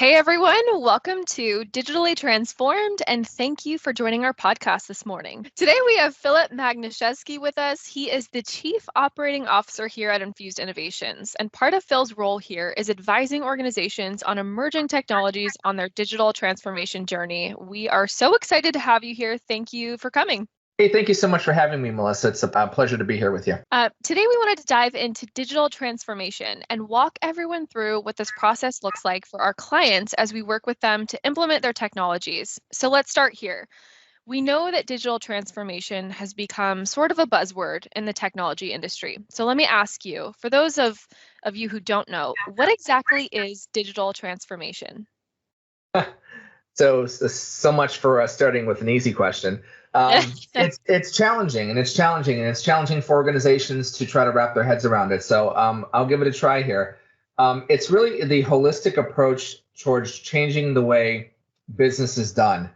Hey everyone, welcome to Digitally Transformed, and thank you for joining our podcast this morning. Today we have Phil Magnuszewski with us. He is the Chief Operating Officer here at Infused Innovations, and part of Phil's role here is advising organizations on emerging technologies on their digital transformation journey. We are so excited to have you here. Thank you for coming. Hey, thank you so much for having me, Melissa. It's a pleasure to be here with you. Today, we wanted to dive into digital transformation and walk everyone through what this process looks like for our clients as we work with them to implement their technologies. So let's start here. We know that digital transformation has become sort of a buzzword in the technology industry. So let me ask you, for those of you who don't know, what exactly is digital transformation? So much for starting with an easy question. It's challenging, and it's challenging for organizations to try to wrap their heads around it. So I'll give it a try here. It's really the holistic approach towards changing the way business is done,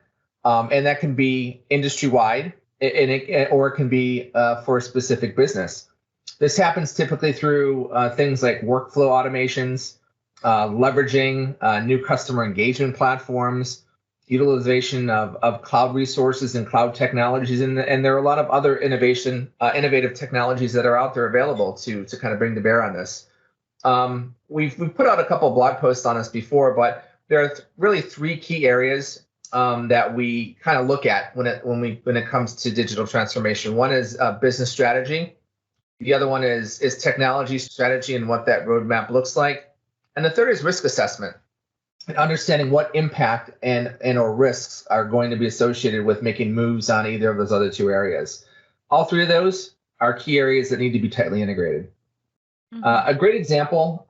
and that can be industry-wide, or it can be for a specific business. This happens typically through things like workflow automations, leveraging new customer engagement platforms, utilization of cloud resources and cloud technologies, and there are a lot of other innovative technologies that are out there available to kind of bring to bear on this. We've put out a couple of blog posts on this before, but there are really three key areas that we kind of look at when it comes to digital transformation. One is business strategy. The other one is technology strategy and what that roadmap looks like. And the third is risk assessment, and understanding what impact and or risks are going to be associated with making moves on either of those other two areas. All three of those are key areas that need to be tightly integrated. Mm-hmm. A great example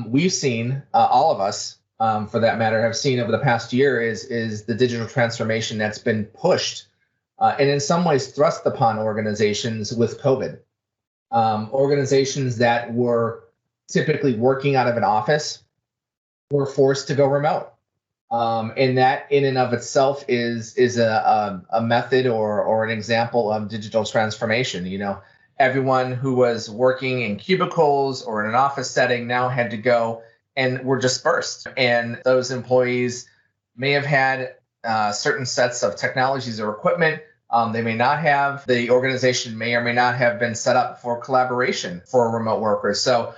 we've seen, all of us, for that matter, have seen over the past year is the digital transformation that's been pushed and in some ways thrust upon organizations with COVID. Organizations that were typically working out of an office were forced to go remote. And that in and of itself is a method or an example of digital transformation. You know, everyone who was working in cubicles or in an office setting now had to go and were dispersed. And those employees may have had certain sets of technologies or equipment. They may not have. The organization may or may not have been set up for collaboration for remote workers. So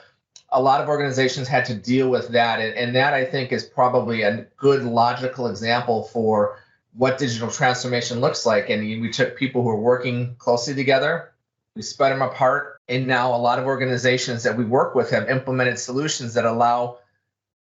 a lot of organizations had to deal with that. And that, I think, is probably a good logical example for what digital transformation looks like. And we took people who are working closely together, we spread them apart. And now a lot of organizations that we work with have implemented solutions that allow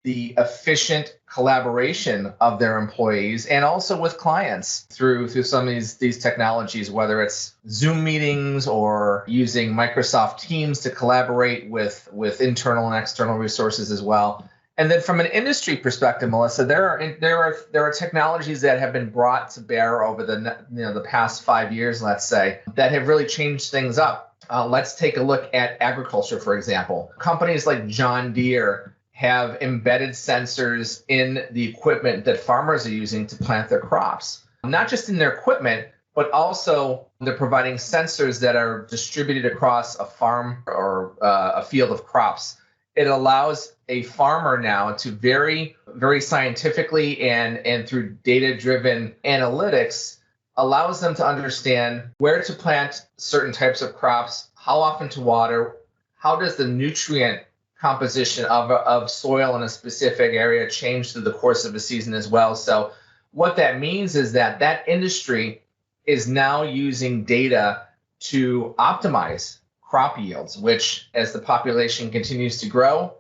the efficient collaboration of their employees and also with clients through some of these technologies, whether it's Zoom meetings or using Microsoft Teams to collaborate with internal and external resources as well. And then from an industry perspective, Melissa, there are technologies that have been brought to bear over the past 5 years, let's say, that have really changed things up. Let's take a look at agriculture, for example. Companies like John Deere have embedded sensors in the equipment that farmers are using to plant their crops. Not just in their equipment, but also they're providing sensors that are distributed across a farm or a field of crops. It allows a farmer now to very, very scientifically and through data-driven analytics, allows them to understand where to plant certain types of crops, how often to water, how does the nutrient composition of soil in a specific area change through the course of a season as well. So what that means is that industry is now using data to optimize crop yields, which as the population continues to grow,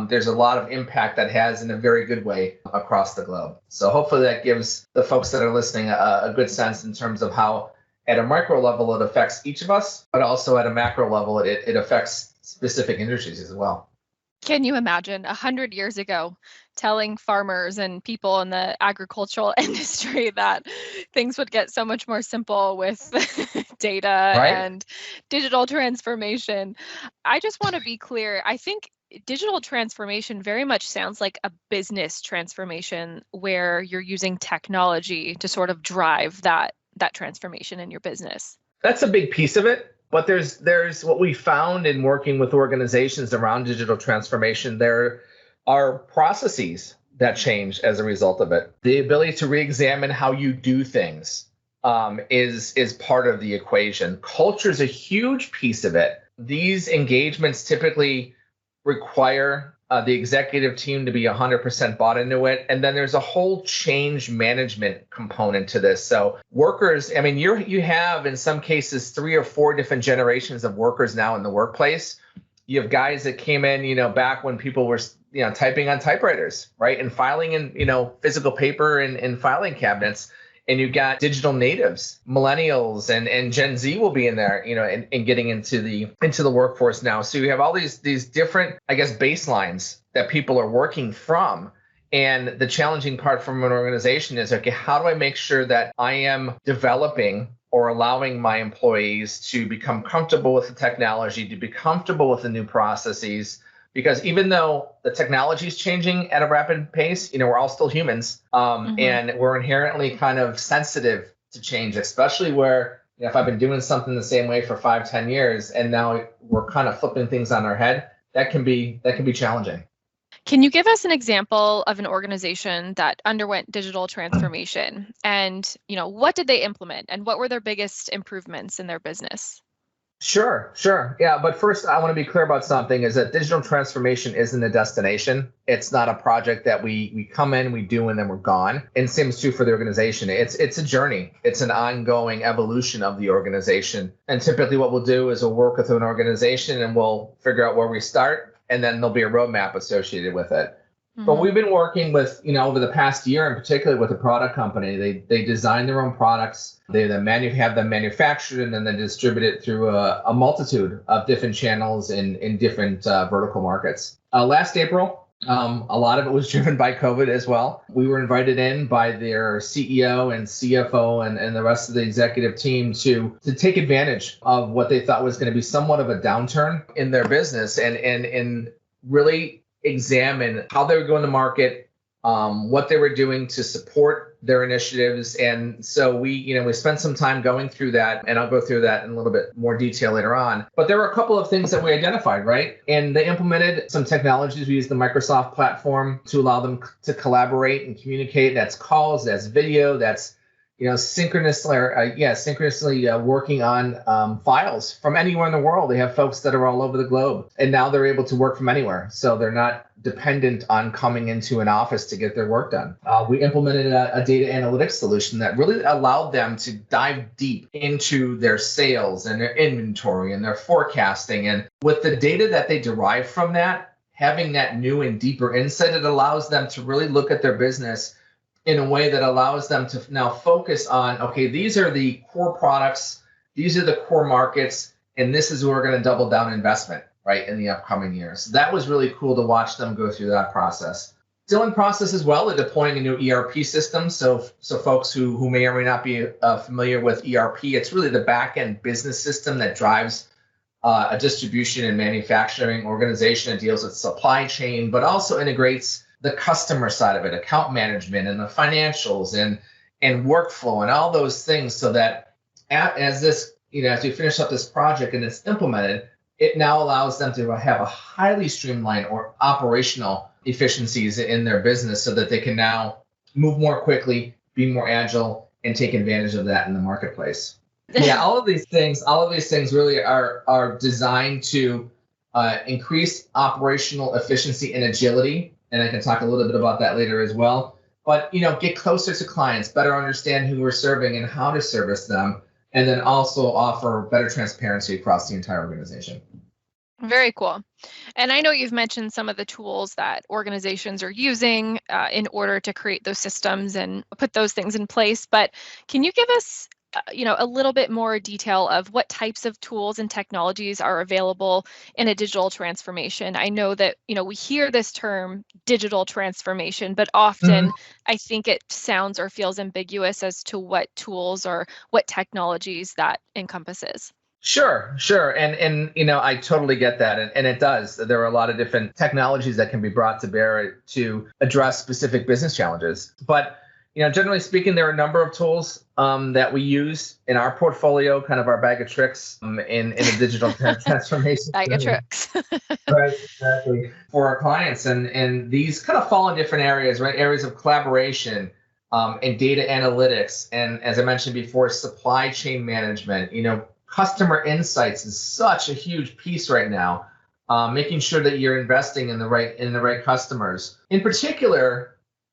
there's a lot of impact that has in a very good way across the globe. So hopefully that gives the folks that are listening a good sense in terms of how at a micro level it affects each of us, but also at a macro level it affects specific industries as well. Can you imagine 100 years ago telling farmers and people in the agricultural industry that things would get so much more simple with data Right? And digital transformation? I just want to be clear. I think digital transformation very much sounds like a business transformation where you're using technology to sort of drive that transformation in your business. That's a big piece of it. But there's what we found in working with organizations around digital transformation. There are processes that change as a result of it. The ability to re-examine how you do things is part of the equation. Culture is a huge piece of it. These engagements typically require the executive team to be 100% bought into it. And then there's a whole change management component to this. So workers, I mean, you have in some cases 3 or 4 different generations of workers now in the workplace. You have guys that came in, back when people were, typing on typewriters, right? And filing in, physical paper and filing cabinets. And you've got digital natives, millennials, and Gen Z will be in there, and getting into the workforce now. So you have all these different, I guess, baselines that people are working from. And the challenging part from an organization is, okay, how do I make sure that I am developing or allowing my employees to become comfortable with the technology, to be comfortable with the new processes? Because even though the technology is changing at a rapid pace, we're all still humans, and we're inherently kind of sensitive to change, especially where if I've been doing something the same way for 5-10 years, and now we're kind of flipping things on our head, that can be challenging. Can you give us an example of an organization that underwent digital transformation, and what did they implement, and what were their biggest improvements in their business? Sure. Yeah. But first, I want to be clear about something is that digital transformation isn't a destination. It's not a project that we come in, we do, and then we're gone. And same is true for the organization. It's a journey. It's an ongoing evolution of the organization. And typically what we'll do is we'll work with an organization and we'll figure out where we start. And then there'll be a roadmap associated with it. But we've been working with, over the past year, in particular with a product company. They design their own products. They then have them manufactured and then they distribute it through a multitude of different channels in different vertical markets. Last April, a lot of it was driven by COVID as well. We were invited in by their CEO and CFO and the rest of the executive team to take advantage of what they thought was going to be somewhat of a downturn in their business and really examine how they were going to market, what they were doing to support their initiatives. And so we spent some time going through that, and I'll go through that in a little bit more detail later on. But there were a couple of things that we identified, right? And they implemented some technologies. We used the Microsoft platform to allow them to collaborate and communicate. That's calls, that's video, that's synchronously working on files from anywhere in the world. They have folks that are all over the globe, and now they're able to work from anywhere. So they're not dependent on coming into an office to get their work done. We implemented a data analytics solution that really allowed them to dive deep into their sales and their inventory and their forecasting. And with the data that they derive from that, having that new and deeper insight, it allows them to really look at their business in a way that allows them to now focus on, okay, these are the core products, these are the core markets, and this is where we're going to double down investment, right, in the upcoming years. So that was really cool to watch them go through that process. Still in process as well, they're deploying a new ERP system. So folks who may or may not be familiar with ERP, it's really the back-end business system that drives a distribution and manufacturing organization that deals with supply chain, but also integrates the customer side of it, account management and the financials and workflow and all those things, so that as we finish up this project and it's implemented, it now allows them to have a highly streamlined or operational efficiencies in their business so that they can now move more quickly, be more agile, and take advantage of that in the marketplace. Yeah, all of these things really are designed to increase operational efficiency and agility. And I can talk a little bit about that later as well. But, get closer to clients, better understand who we're serving and how to service them, and then also offer better transparency across the entire organization. Very cool. And I know you've mentioned some of the tools that organizations are using in order to create those systems and put those things in place. But can you give us a little bit more detail of what types of tools and technologies are available in a digital transformation? I know that, we hear this term digital transformation, but often I think it sounds or feels ambiguous as to what tools or what technologies that encompasses. Sure. And I totally get that. And it does. There are a lot of different technologies that can be brought to bear to address specific business challenges. But Generally speaking, there are a number of tools that we use in our portfolio, kind of our bag of tricks in a digital transformation. Bag of tricks. Right, exactly. For our clients. And these kind of fall in different areas, right? Areas of collaboration and data analytics. And as I mentioned before, supply chain management. Customer insights is such a huge piece right now. Making sure that you're investing in the right customers. In particular,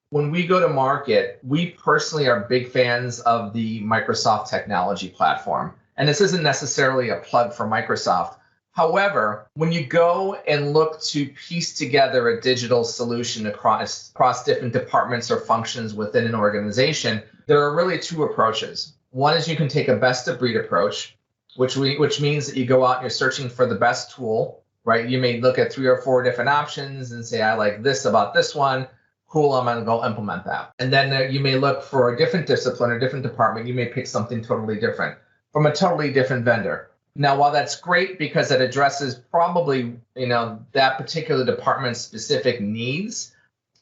when we go to market, we personally are big fans of the Microsoft technology platform. And this isn't necessarily a plug for Microsoft. However, when you go and look to piece together a digital solution across different departments or functions within an organization, there are really two approaches. One is you can take a best of breed approach, which means that you go out and you're searching for the best tool, right? You may look at 3 or 4 different options and say, I like this about this one. Cool, I'm going to go implement that. And then you may look for a different discipline or different department. You may pick something totally different from a totally different vendor. Now, while that's great because it addresses probably, that particular department's specific needs,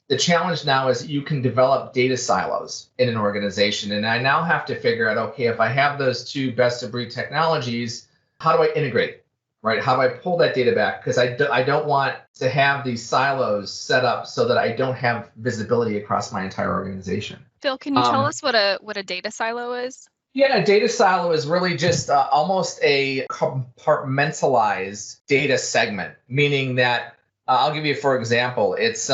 the challenge now is that you can develop data silos in an organization. And I now have to figure out, okay, if I have those two best of breed technologies, how do I integrate? Right? How do I pull that data back? Because I don't want to have these silos set up so that I don't have visibility across my entire organization. Phil, can you tell us what a data silo is? Yeah, a data silo is really just almost a compartmentalized data segment, meaning that I'll give you, for example, it's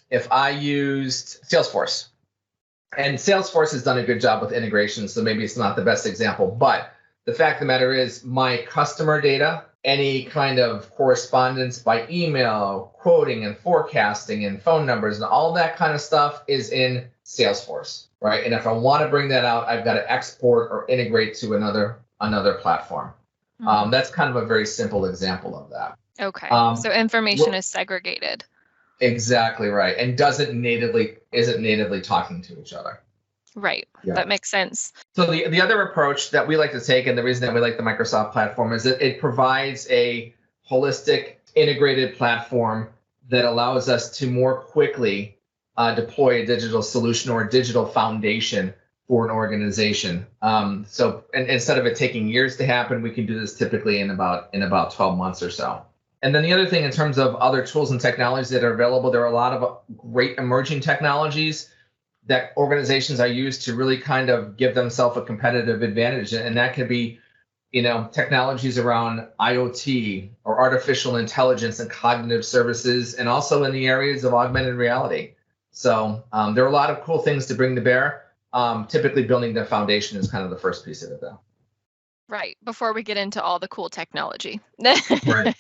if I used Salesforce, and Salesforce has done a good job with integration, so maybe it's not the best example, but the fact of the matter is my customer data, any kind of correspondence by email, quoting and forecasting and phone numbers and all that kind of stuff is in Salesforce, right? And if I want to bring that out, I've got to export or integrate to another platform. Mm-hmm. That's kind of a very simple example of that. Okay, so information is segregated. Exactly right, and isn't natively talking to each other. Right. Yeah. That makes sense. So the other approach that we like to take, and the reason that we like the Microsoft platform, is that it provides a holistic, integrated platform that allows us to more quickly deploy a digital solution or a digital foundation for an organization. So instead of it taking years to happen, we can do this typically in about 12 months or so. And then the other thing in terms of other tools and technologies that are available, there are a lot of great emerging technologies that organizations are used to really kind of give themselves a competitive advantage. And that could be, technologies around IoT or artificial intelligence and cognitive services, and also in the areas of augmented reality. So there are a lot of cool things to bring to bear. Typically building the foundation is kind of the first piece of it, though. Right, before we get into all the cool technology. Right.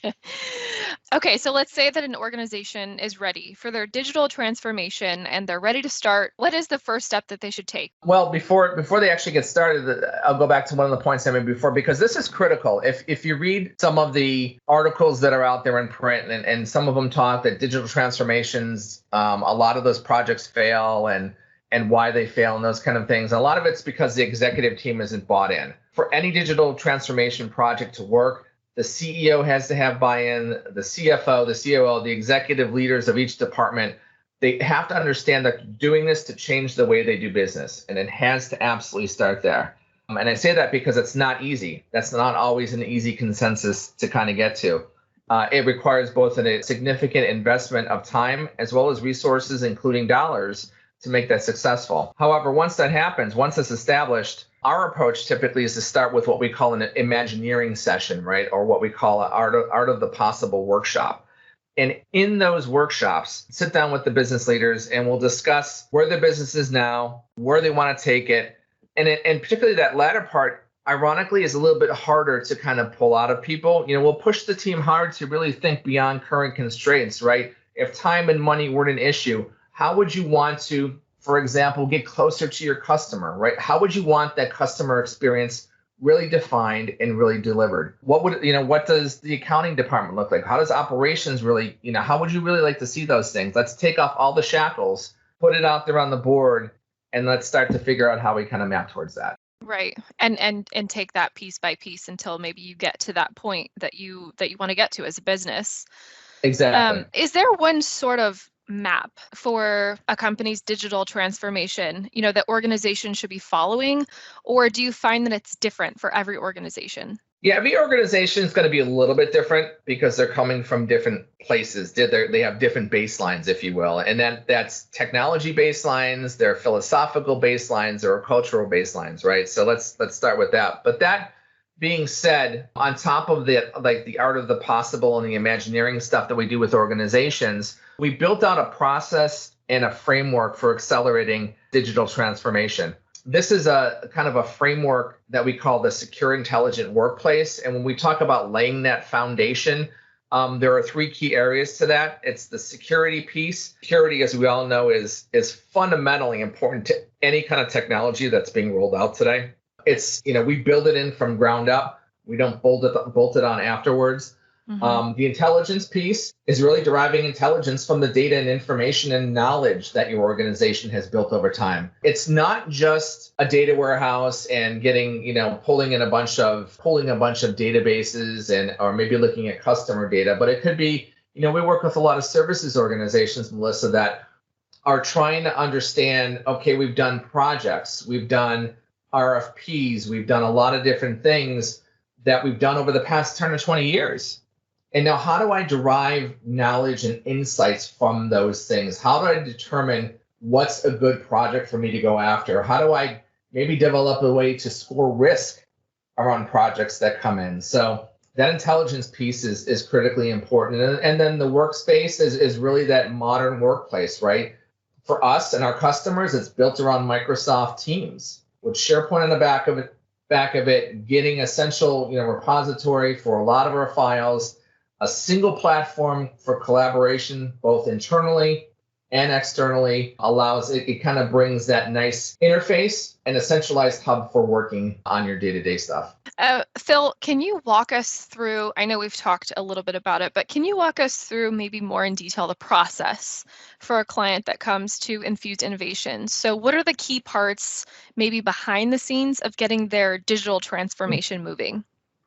Okay, so let's say that an organization is ready for their digital transformation and they're ready to start. What is the first step that they should take? Well, before they actually get started, I'll go back to one of the points I made before, because this is critical. If you read some of the articles that are out there in print, and some of them talk that digital transformations, a lot of those projects fail and why they fail and those kind of things. A lot of it's because the executive team isn't bought in. For any digital transformation project to work, the CEO has to have buy-in, the CFO, the COO, the executive leaders of each department. They have to understand that doing this to change the way they do business, and it has to absolutely start there. And I say that because it's not easy. That's not always an easy consensus to kind of get to. It requires both a significant investment of time as well as resources, including dollars, to make that successful. However, once that happens, once it's established, our approach typically is to start with what we call an Imagineering session, right? Or what we call an art of the possible workshop. And in those workshops, sit down with the business leaders and we'll discuss where the business is now, where they want to take it. And particularly that latter part, ironically, is a little bit harder to kind of pull out of people. We'll push the team hard to really think beyond current constraints, right? If time and money weren't an issue, how would you want to, for example, get closer to your customer, right? How would you want that customer experience really defined and really delivered? What does the accounting department look like? How does operations really, how would you really like to see those things? Let's take off all the shackles, put it out there on the board, and let's start to figure out how we kind of map towards that. Right. And take that piece by piece until maybe you get to that point that you want to get to as a business. Exactly. Is there one sort of map for a company's digital transformation, that organization should be following? Or do you find that it's different for every organization? Yeah, every organization is going to be a little bit different because they're coming from different places. They have different baselines, if you will. And that's technology baselines, their philosophical baselines, or cultural baselines, right? So let's start with that. But that being said, on top of the art of the possible and the Imagineering stuff that we do with organizations, we built out a process and a framework for accelerating digital transformation. This is a kind of a framework that we call the secure, intelligent workplace. And when we talk about laying that foundation, there are three key areas to that. It's the security piece. Security, as we all know, is fundamentally important to any kind of technology that's being rolled out today. It's, we build it in from ground up. We don't bolt it on afterwards. Mm-hmm. The intelligence piece is really deriving intelligence from the data and information and knowledge that your organization has built over time. It's not just a data warehouse and getting, pulling a bunch of databases or maybe looking at customer data, but it could be, we work with a lot of services organizations, Melissa, that are trying to understand, okay, we've done projects, we've done RFPs, we've done a lot of different things that we've done over the past 10 or 20 years. And now, how do I derive knowledge and insights from those things? How do I determine what's a good project for me to go after? How do I maybe develop a way to score risk around projects that come in? So that intelligence piece is critically important. And then the workspace is really that modern workplace, right? For us and our customers, it's built around Microsoft Teams with SharePoint on the back of it, getting essential repository for a lot of our files, a single platform for collaboration, both internally and externally, allows it kind of brings that nice interface and a centralized hub for working on your day-to-day stuff. Phil, can you walk us through, I know we've talked a little bit about it, but can you walk us through maybe more in detail the process for a client that comes to Infused Innovations? So what are the key parts maybe behind the scenes of getting their digital transformation moving?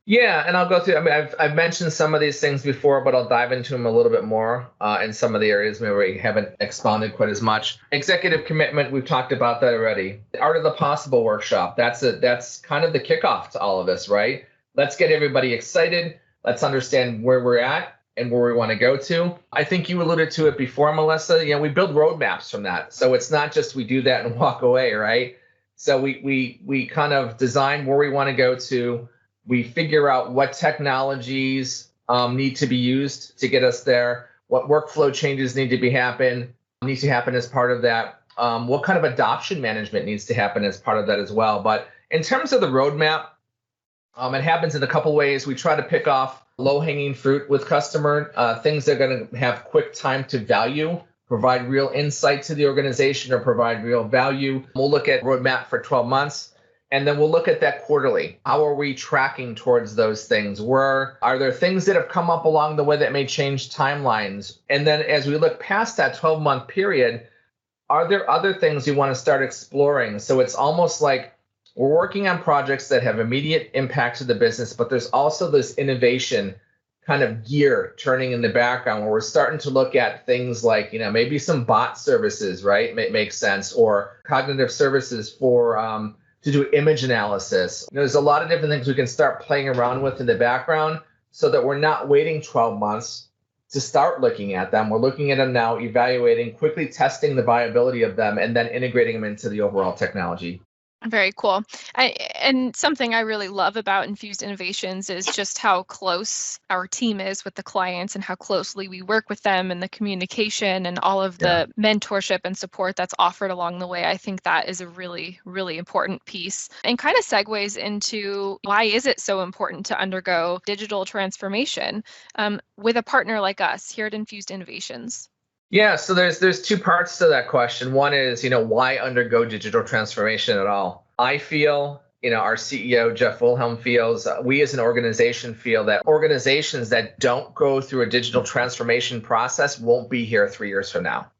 Yeah, and I'll go through. I mean, I've mentioned some of these things before, but I'll dive into them a little bit more in some of the areas maybe we haven't expounded quite as much. Executive commitment, we've talked about that already. The Art of the Possible workshop, that's kind of the kickoff to all of this, right? Let's get everybody excited. Let's understand where we're at and where we want to go to. I think you alluded to it before, Melissa. We build roadmaps from that. So it's not just we do that and walk away, right? So we kind of design where we want to go to. We figure out what technologies need to be used to get us there, what workflow changes need to happen as part of that, what kind of adoption management needs to happen as part of that as well. But in terms of the roadmap, it happens in a couple ways. We try to pick off low-hanging fruit with customer, things that are going to have quick time to value, provide real insight to the organization or provide real value. We'll look at roadmap for 12 months. And then we'll look at that quarterly. How are we tracking towards those things? Are there things that have come up along the way that may change timelines? And then as we look past that 12-month period, are there other things we want to start exploring? So it's almost like we're working on projects that have immediate impact to the business, but there's also this innovation kind of gear turning in the background where we're starting to look at things like, maybe some bot services, right? Makes sense, or cognitive services for to do image analysis. There's a lot of different things we can start playing around with in the background so that we're not waiting 12 months to start looking at them. We're looking at them now, evaluating, quickly testing the viability of them, and then integrating them into the overall technology. Very cool. And something I really love about Infused Innovations is just how close our team is with the clients and how closely we work with them and the communication and all of the mentorship and support that's offered along the way. I think that is a really, really important piece and kind of segues into why is it so important to undergo digital transformation with a partner like us here at Infused Innovations? Yeah, so there's two parts to that question. One is, why undergo digital transformation at all? I feel, our CEO, Jeff Wilhelm, feels, we as an organization feel that organizations that don't go through a digital transformation process won't be here 3 years from now.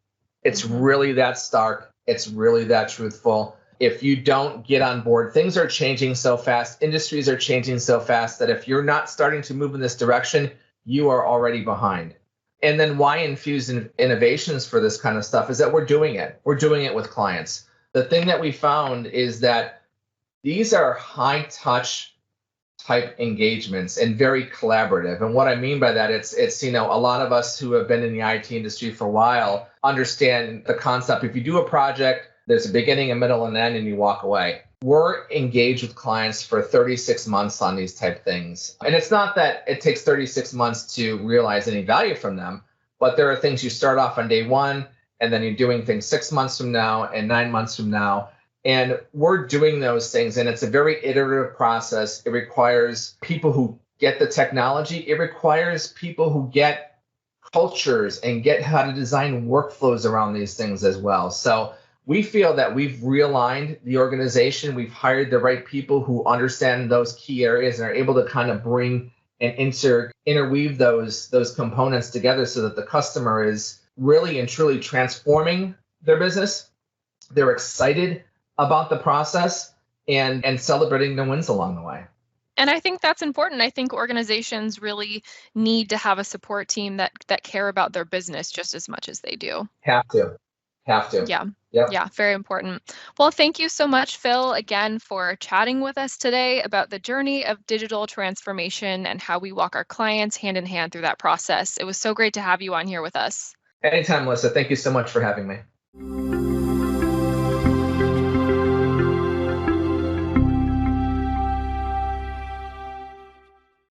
It's really that stark. It's really that truthful. If you don't get on board, things are changing so fast. Industries are changing so fast that if you're not starting to move in this direction, you are already behind. And then why infuse innovations for this kind of stuff is that we're doing it. We're doing it with clients. The thing that we found is that these are high touch type engagements and very collaborative. And what I mean by that, it's a lot of us who have been in the IT industry for a while understand the concept. If you do a project, there's a beginning, a middle, and end, and you walk away. We're engaged with clients for 36 months on these type things. And it's not that it takes 36 months to realize any value from them, but there are things you start off on day one, and then you're doing things 6 months from now and 9 months from now. And we're doing those things, and it's a very iterative process. It requires people who get the technology. It requires people who get cultures and get how to design workflows around these things as well. So we feel that we've realigned the organization. We've hired the right people who understand those key areas and are able to kind of bring and interweave those components together so that the customer is really and truly transforming their business. They're excited about the process and celebrating the wins along the way. And I think that's important. I think organizations really need to have a support team that care about their business just as much as they do. Have to. Yeah. Yep. Yeah, very important. Well, thank you so much, Phil, again, for chatting with us today about the journey of digital transformation and how we walk our clients hand in hand through that process. It was so great to have you on here with us. Anytime, Melissa. Thank you so much for having me.